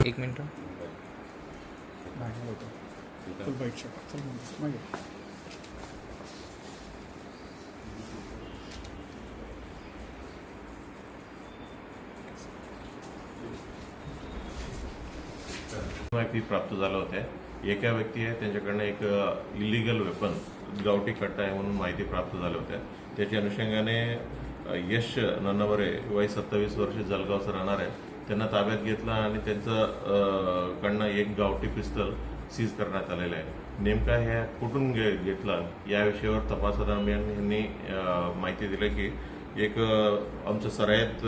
एक मिनट माहिती प्राप्त झालं होत्या. एका व्यक्ती आहे त्यांच्याकडनं एक इलिगल वेपन गावठी कट्टा आहे म्हणून माहिती प्राप्त झाल्या होत्या. त्याच्या अनुषंगाने यश नन्नवरे वय 27 वर्ष जळगावचं राहणार आहे त्यांना ताब्यात घेतला आणि त्यांचं कडनं एक गावठी पिस्तल सीज करण्यात आलेलं आहे. नेमका ह्या कुठून घेतला या विषयावर तपास दरम्यान यांनी माहिती दिली की एक आमच्या सरायात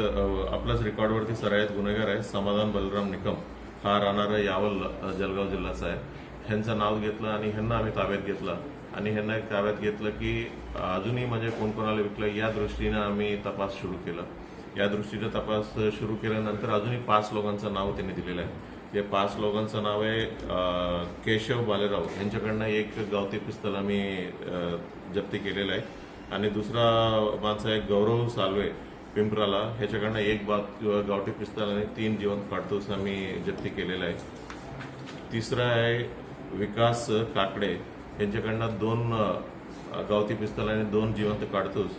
आपल्याच रेकॉर्डवरती सरायात गुन्हेगार आहे समाधान बलराम निकम हा राहणारा यावल जळगाव जिल्ह्याचा आहे. ह्यांचं नाव घेतलं आणि ह्यांना आम्ही ताब्यात घेतला आणि ह्यांना ताब्यात घेतलं की अजूनही म्हणजे कोणाला विकलं या दृष्टीनं आम्ही तपास सुरू केला. या दृष्टीनं तपास सुरू केल्यानंतर अजूनही 5 लोकांचं नाव त्यांनी दिलेलं आहे. ते 5 लोकांचं नाव आहे केशव बालेराव यांच्याकडनं एक गावठी पिस्तल आम्ही जप्ती केलेलं आहे आणि दुसरा माणसा आहे गौरव सालवे पिंपराला ह्याच्याकडनं एक गावठी पिस्तल आणि 3 जिवंत काडतूस आम्ही जप्ती केलेला आहे. तिसरा आहे विकास काकडे यांच्याकडनं 2 गावठी पिस्तल आणि 2 जिवंत काडतूस.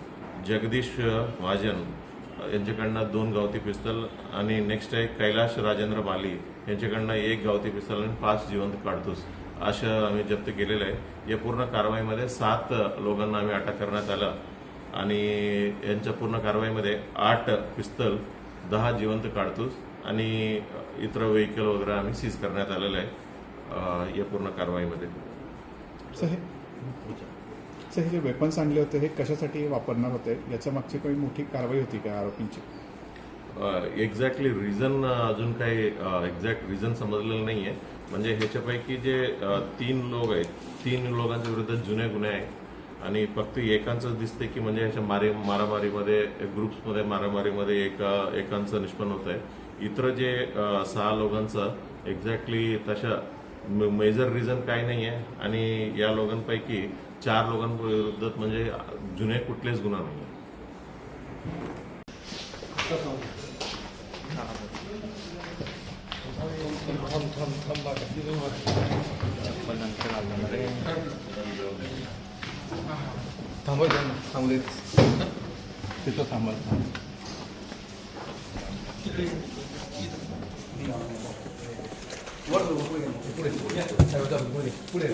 जगदीश महाजन यांच्याकडनं 2 गावठी पिस्तल आणि नेक्स्ट आहे कैलाश राजेंद्र माली यांच्याकडनं 1 गावठी पिस्तल आणि 5 जिवंत काडतूस असं आम्ही जप्त केलेलं आहे. या पूर्ण कारवाईमध्ये 7 लोकांना आम्ही अटक करण्यात आलं आणि यांच्या पूर्ण कारवाईमध्ये 8 पिस्तल 10 जिवंत काडतूस आणि इतर व्हेकल वगैरे आम्ही सीज करण्यात आलेलं आहे या पूर्ण कारवाईमध्ये. सर हे जे वेपन्स आणले होते हे कशासाठी वापरणार होते याच्या मागची काही मोठी कारवाई होती का आरोपींची? एक्झॅक्टली रिझन अजून काही एक्झॅक्ट रिझन समजलेलं नाही आहे. म्हणजे ह्याच्यापैकी जे 3 लोक आहेत 3 लोकांच्या विरुद्ध जुने गुन्हे आहेत आणि फक्त एकांचं दिसते की म्हणजे ह्याच्या मारामारीमध्ये ग्रुप्समध्ये मारामारीमध्ये एकांचं निष्पन्न होत आहे. इतर जे 6 लोकांचं एक्झॅक्टली तशा मेजर रिझन काही नाही आहे आणि या लोकांपैकी 4 लोकांविरुद्ध म्हणजे जुने कुठलेच गुन्हा नाही आहे. पुढे